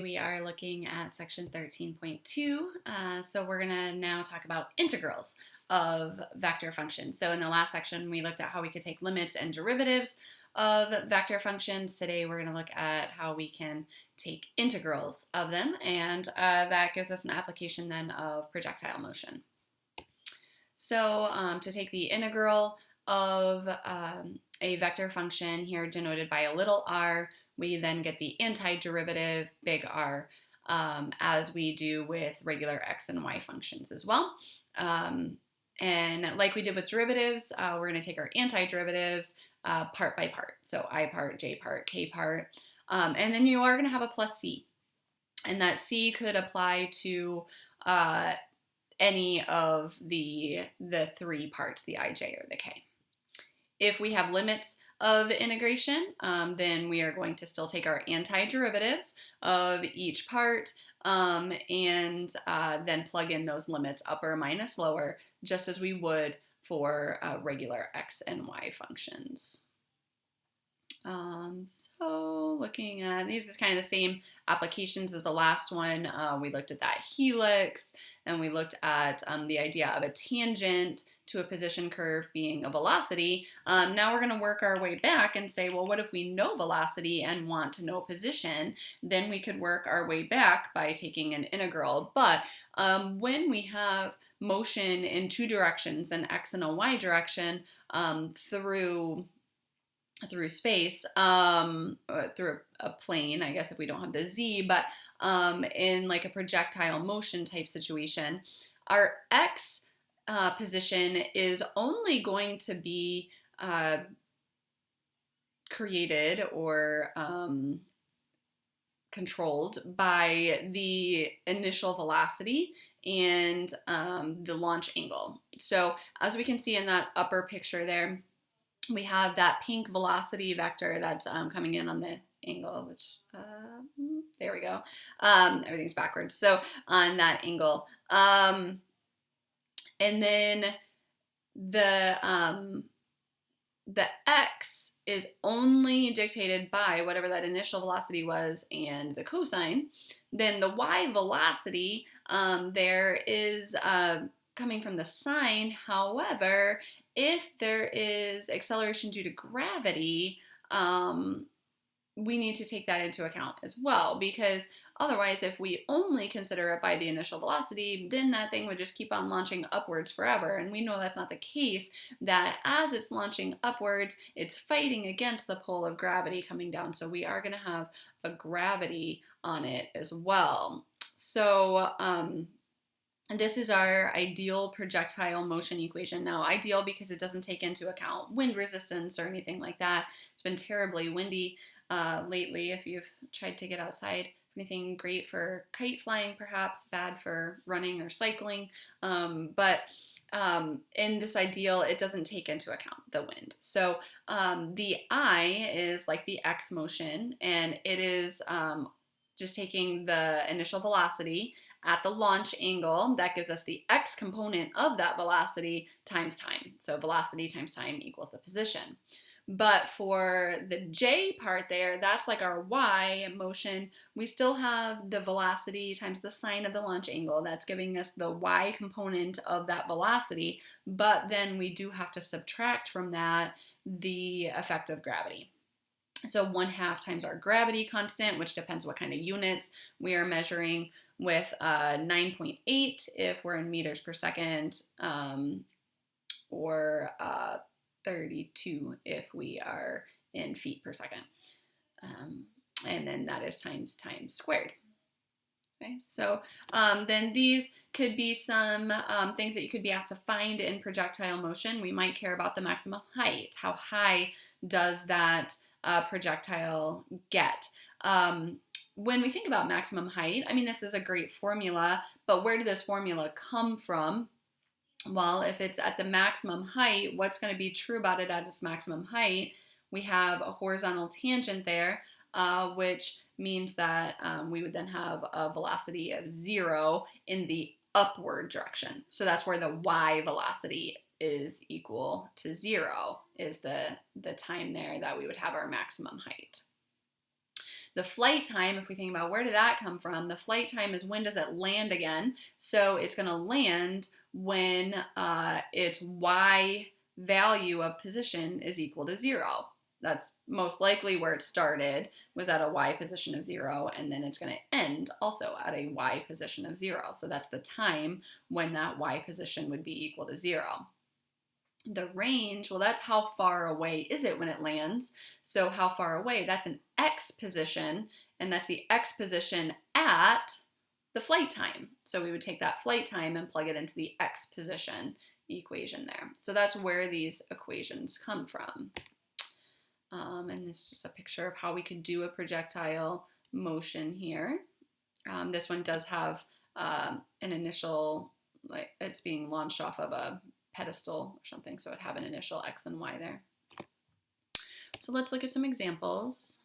We are looking at section 13.2. So we're going to now talk about integrals of vector functions. So in the last section, we looked at how we could take limits and derivatives of vector functions. Today, we're going to look at how we can take integrals of them, and that gives us an application then of projectile motion. So to take the integral of a vector function here denoted by a little r, we then get the antiderivative big R as we do with regular x and y functions as well. And like we did with derivatives, we're going to take our antiderivatives part by part. So I part, j part, k part. And then you are going to have a plus c. And that c could apply to any of the three parts, the I, j, or the k. If we have limits of integration, then we are going to still take our antiderivatives of each part and then plug in those limits, upper minus lower, just as we would for regular x and y functions. So looking at these is kind of the same applications as the last one. We looked at that helix, and we looked at the idea of a tangent to a position curve being a velocity. Now we're going to work our way back and say, well, what if we know velocity and want to know position? Then we could work our way back by taking an integral. But when we have motion in two directions, an x and a y direction, through space, through a plane, I guess if we don't have the z, but in like a projectile motion type situation, our x position is only going to be created or controlled by the initial velocity and the launch angle. So as we can see in that upper picture there, we have that pink velocity vector that's coming in on the angle, which, there we go. Everything's backwards. So on that angle. And then the x is only dictated by whatever that initial velocity was and the cosine. Then the y velocity there is coming from the sine. However, if there is acceleration due to gravity, we need to take that into account as well, because otherwise, if we only consider it by the initial velocity, then that thing would just keep on launching upwards forever. And we know that's not the case, that as it's launching upwards, it's fighting against the pull of gravity coming down. So we are going to have a gravity on it as well. So this is our ideal projectile motion equation. Now, ideal because it doesn't take into account wind resistance or anything like that. It's been terribly windy lately. If you've tried to get outside, anything great for kite flying, perhaps bad for running or cycling. But in this ideal, it doesn't take into account the wind. So the I is like the x motion, and it is just taking the initial velocity at the launch angle. That gives us the x component of that velocity times time. So velocity times time equals the position. But for the j part there, that's like our y motion. We still have the velocity times the sine of the launch angle. That's giving us the y component of that velocity. But then we do have to subtract from that the effect of gravity. So 1/2 times our gravity constant, which depends what kind of units we are measuring, with 9.8 if we're in meters per second, or 32 if we are in feet per second. And then that is times time squared. Okay, so then these could be some things that you could be asked to find in projectile motion. We might care about the maximum height. How high does that projectile get? When we think about maximum height, I mean, this is a great formula, but where did this formula come from? Well, if it's at the maximum height, what's going to be true about it at its maximum height? We have a horizontal tangent there, which means that we would then have a velocity of 0 in the upward direction. So that's where the y velocity is equal to 0, is the time there that we would have our maximum height. The flight time, if we think about where did that come from, the flight time is when does it land again. So it's going to land when its y value of position is equal to 0. That's most likely where it started, was at a y position of 0, and then it's going to end also at a y position of 0. So that's the time when that y position would be equal to 0. The range, well, that's how far away is it when it lands. So how far away, that's an x position, and that's the x position at the flight time. So we would take that flight time and plug it into the x position equation there. So that's where these equations come from. And this is just a picture of how we could do a projectile motion here. This one does have an initial, like it's being launched off of a pedestal or something, so it'd have an initial x and y there. So let's look at some examples.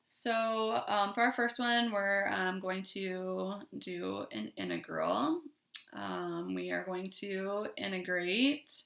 So for our first one, we're going to do an integral. We are going to integrate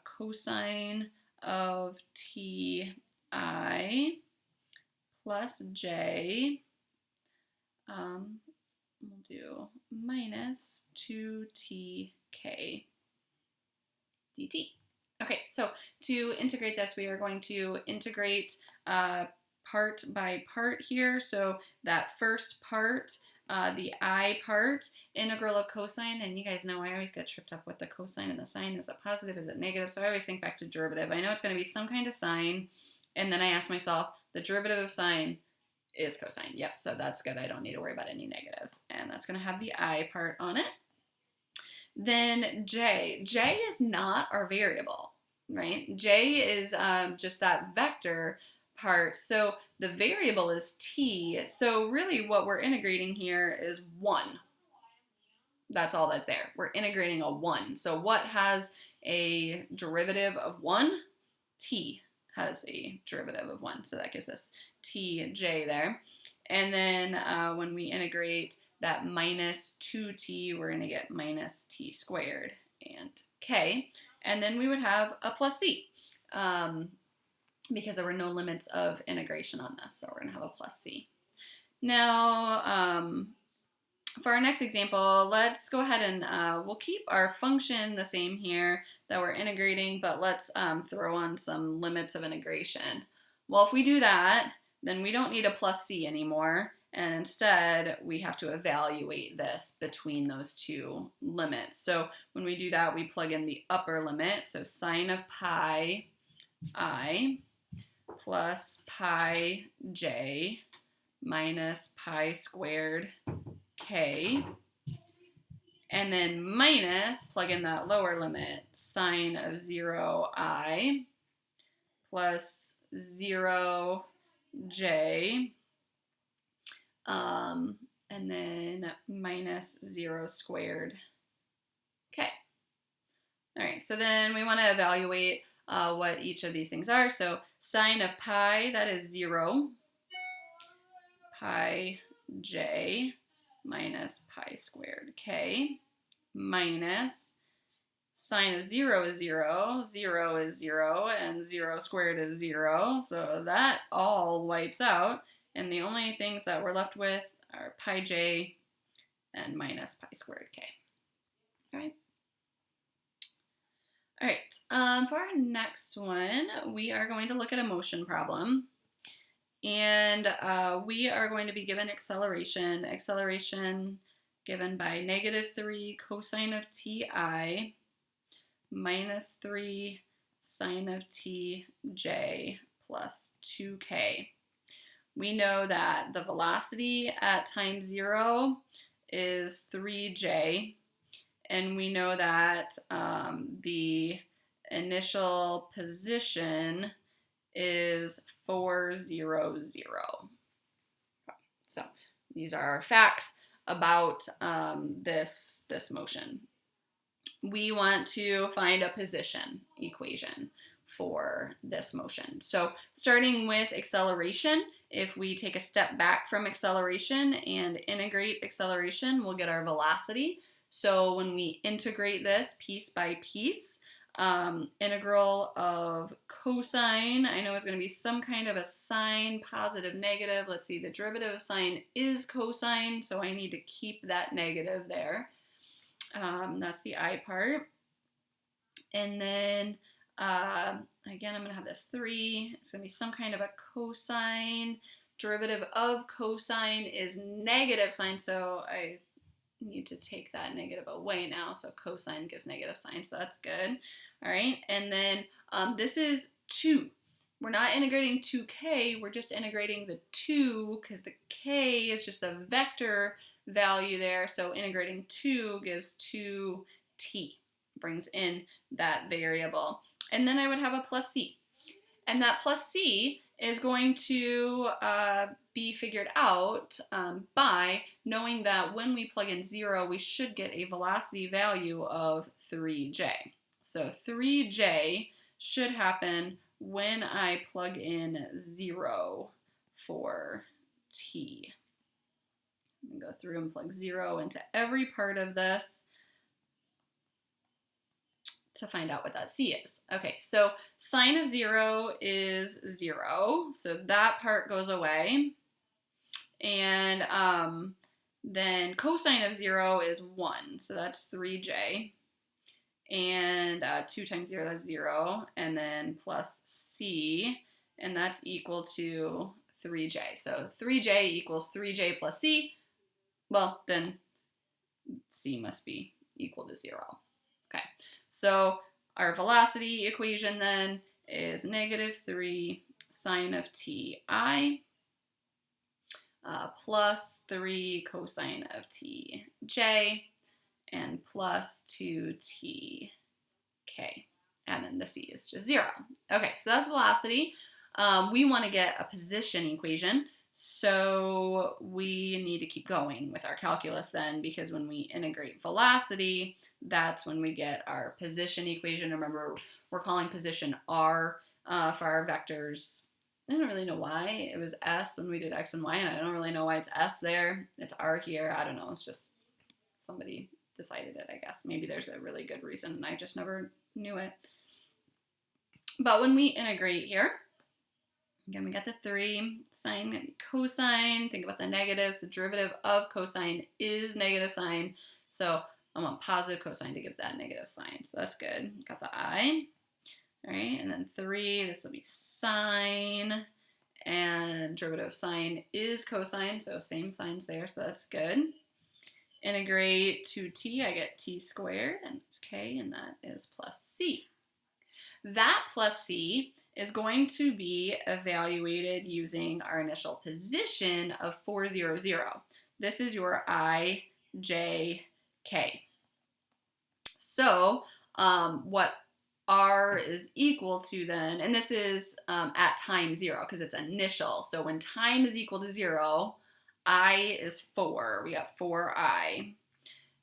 cosine of ti plus j, we'll do minus 2tk dt. Okay, so to integrate this, we are going to integrate part by part here. So that first part, the I part, integral of cosine, and you guys know I always get tripped up with the cosine and the sine. Is it positive? Is it negative? So I always think back to derivative. I know it's going to be some kind of sine, and then I ask myself, the derivative of sine is cosine. Yep, so that's good. I don't need to worry about any negatives. And that's going to have the I part on it. Then j. J is not our variable, right? J is just that vector part. So the variable is t. So really what we're integrating here is 1. That's all that's there. We're integrating a 1. So what has a derivative of 1? T has a derivative of 1. So that gives us tj there. And then when we integrate that minus 2t, we're going to get minus t squared and k. And then we would have a plus c because there were no limits of integration on this. So we're going to have a plus c. Now, for our next example, let's go ahead and we'll keep our function the same here that we're integrating, but let's throw on some limits of integration. Well, if we do that, then we don't need a plus c anymore, and instead we have to evaluate this between those two limits. So when we do that, we plug in the upper limit, so sine of pi I plus pi j minus pi squared k, and then minus, plug in that lower limit, sine of 0I plus 0j, and then minus 0 squared k. All right, so then we want to evaluate what each of these things are. So sine of pi, that is 0, pi j minus pi squared k, minus sine of 0 is 0, 0 is 0, and 0 squared is 0, so that all wipes out, and the only things that we're left with are pi j and minus pi squared k. All right. All right, for our next one, we are going to look at a motion problem. And we are going to be given acceleration given by -3 cosine of ti minus 3 sine of tj plus 2k. We know that the velocity at time 0 is 3j, and we know that the initial position is 400. So these are our facts about this motion. We want to find a position equation for this motion. So starting with acceleration, if we take a step back from acceleration and integrate acceleration, we'll get our velocity. So when we integrate this piece by piece, Integral of cosine, I know is going to be some kind of a sign, positive, negative. Let's see, the derivative of sine is cosine, so I need to keep that negative there. That's the I part. And then, again, I'm going to have this 3. It's going to be some kind of a cosine. Derivative of cosine is negative sine, so I need to take that negative away now. So cosine gives negative sine, so that's good. All right, and then this is 2. We're not integrating 2k, we're just integrating the 2 because the k is just a vector value there. So integrating 2 gives 2t, brings in that variable. And then I would have a plus c. And that plus c is going to be figured out by knowing that when we plug in 0, we should get a velocity value of 3j. So 3j should happen when I plug in 0 for t. I'm going to go through and plug 0 into every part of this to find out what that c is. Okay, so sine of 0 is 0, so that part goes away. And then cosine of 0 is 1, so that's 3j. And 2 times 0, that's 0. And then plus c, and that's equal to 3j. So 3j equals 3j plus c. Well, then c must be equal to 0. Okay, so our velocity equation then is -3 sine of ti plus 3 cosine of tj and plus 2tk. And then the c is just 0. Okay, so that's velocity. We want to get a position equation. So we need to keep going with our calculus then, because when we integrate velocity, that's when we get our position equation. Remember, we're calling position r for our vectors. I don't really know why it was s when we did x and y, and I don't really know why it's s there. It's r here. I don't know. It's just somebody decided it, I guess. Maybe there's a really good reason, and I just never knew it. But when we integrate here, again, we got the 3, sine gonna be cosine. Think about the negatives. The derivative of cosine is negative sine. So I want positive cosine to give that negative sign. So that's good. Got the I. All right, and then 3, this will be sine. And derivative of sine is cosine, so same signs there, so that's good. Integrate 2t, I get t squared, and it's k, and that is plus c. That plus c is going to be evaluated using our initial position of 4, 0, 0. This is your I, j, k. So what r is equal to then, and this is at time 0 because it's initial. So when time is equal to 0, I is 4. We got 4i.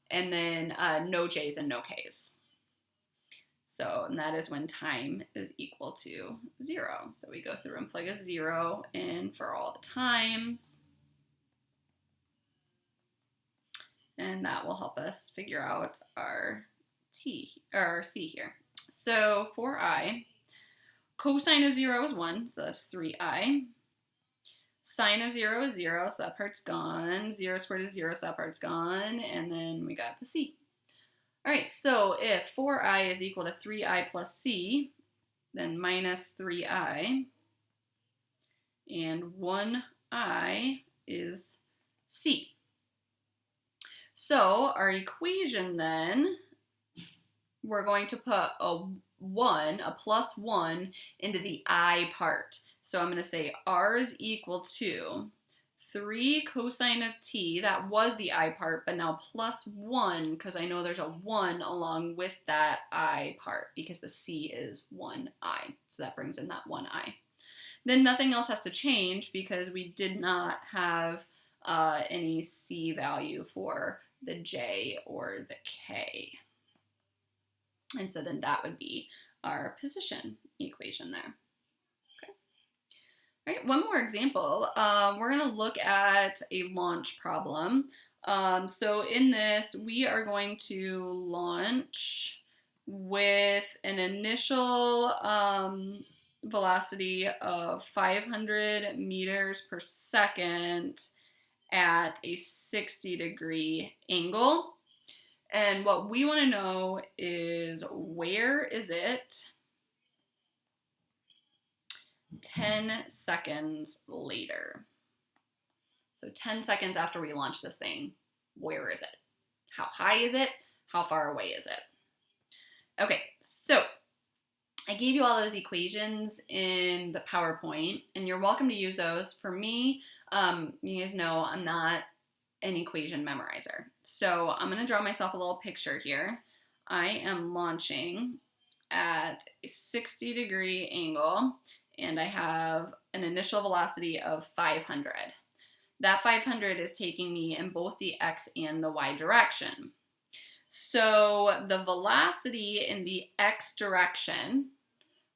And then no j's and no k's. So, and that is when time is equal to 0. So we go through and plug a 0 in for all the times. And that will help us figure out our t, or our c here. So for I, cosine of 0 is 1, so that's 3i. Sine of 0 is 0, so that part's gone. 0 squared is 0, so that part's gone. And then we got the c. All right, so if 4i is equal to 3i plus c, then minus 3i, and 1i is c. So our equation then, we're going to put a 1, a plus 1, into the I part. So I'm going to say r is equal to 3 cosine of t, that was the I part, but now plus 1, because I know there's a 1 along with that I part, because the c is 1i. So that brings in that 1i. Then nothing else has to change, because we did not have any c value for the j or the k. And so then that would be our position equation there. Okay. All right, one more example. We're going to look at a launch problem. So in this, we are going to launch with an initial velocity of 500 meters per second at a 60-degree angle. And what we want to know is, where is it 10 seconds later? So 10 seconds after we launch this thing, where is it? How high is it? How far away is it? Okay, so I gave you all those equations in the PowerPoint, and you're welcome to use those. For me, you guys know I'm not an equation memorizer. So I'm going to draw myself a little picture here. I am launching at a 60-degree angle, and I have an initial velocity of 500. That 500 is taking me in both the x and the y direction. So the velocity in the x direction,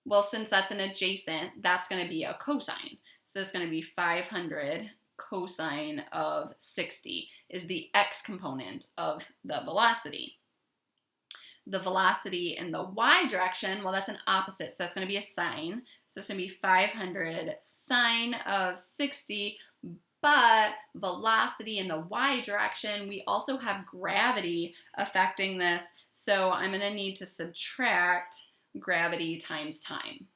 well, since that's an adjacent, that's going to be a cosine. So it's going to be 500 cosine of 60 is the x component of the velocity. The velocity in the y direction, well, that's an opposite, so that's going to be a sine. So it's going to be 500 sine of 60. But velocity in the y direction, we also have gravity affecting this, so I'm going to need to subtract gravity times time.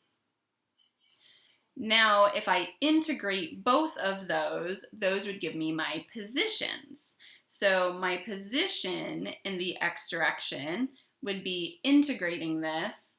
Now, if I integrate both of those would give me my positions. So my position in the x direction would be integrating this.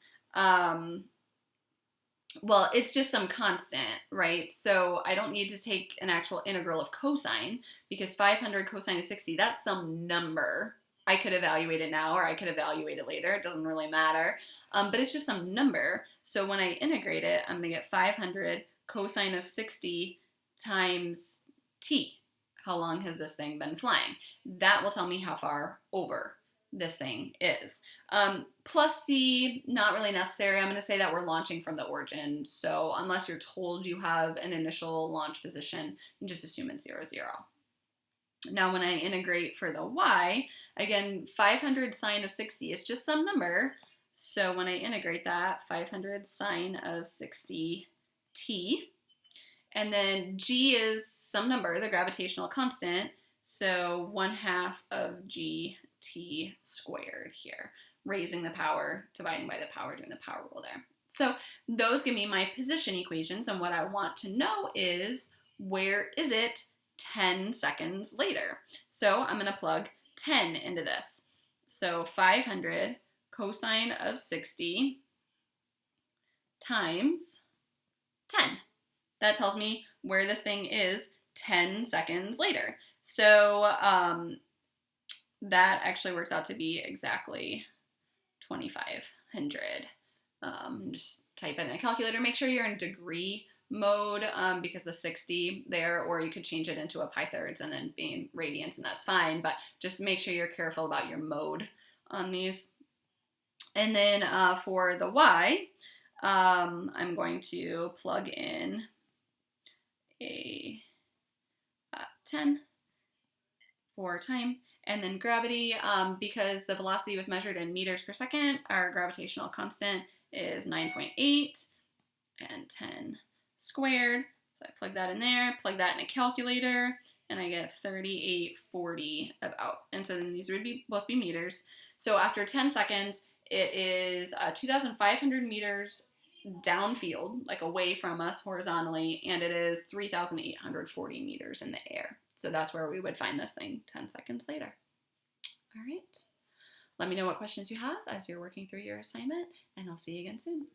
Well, it's just some constant, right? So I don't need to take an actual integral of cosine, because 500 cosine of 60, that's some number. I could evaluate it now, or I could evaluate it later. It doesn't really matter. But it's just some number. So when I integrate it, I'm going to get 500 cosine of 60 times t. How long has this thing been flying? That will tell me how far over this thing is. Plus C, not really necessary. I'm going to say that we're launching from the origin. So unless you're told you have an initial launch position, you just assume it's 0, 0. Now when I integrate for the y, again, 500 sine of 60 is just some number. So when I integrate that, 500 sine of 60 t. And then g is some number, the gravitational constant. So 1/2 of g t squared here, raising the power, dividing by the power, doing the power rule there. So those give me my position equations, and what I want to know is, where is it 10 seconds later? So I'm going to plug 10 into this. So 500 cosine of 60 times 10. That tells me where this thing is 10 seconds later. So that actually works out to be exactly 2,500. Just type it in a calculator. Make sure you're in degree mode, because the 60 there, or you could change it into a pi thirds and then being radians, and that's fine, but just make sure you're careful about your mode on these. And then for the y, I'm going to plug in a 10 for time. And then gravity, because the velocity was measured in meters per second, our gravitational constant is 9.8, and 10 squared. So I plug that in there, plug that in a calculator, and I get 3840 about. And so then these would both be meters. So after 10 seconds, it is 2,500 meters downfield, like away from us horizontally, and it is 3,840 meters in the air. So that's where we would find this thing 10 seconds later. All right. Let me know what questions you have as you're working through your assignment, and I'll see you again soon.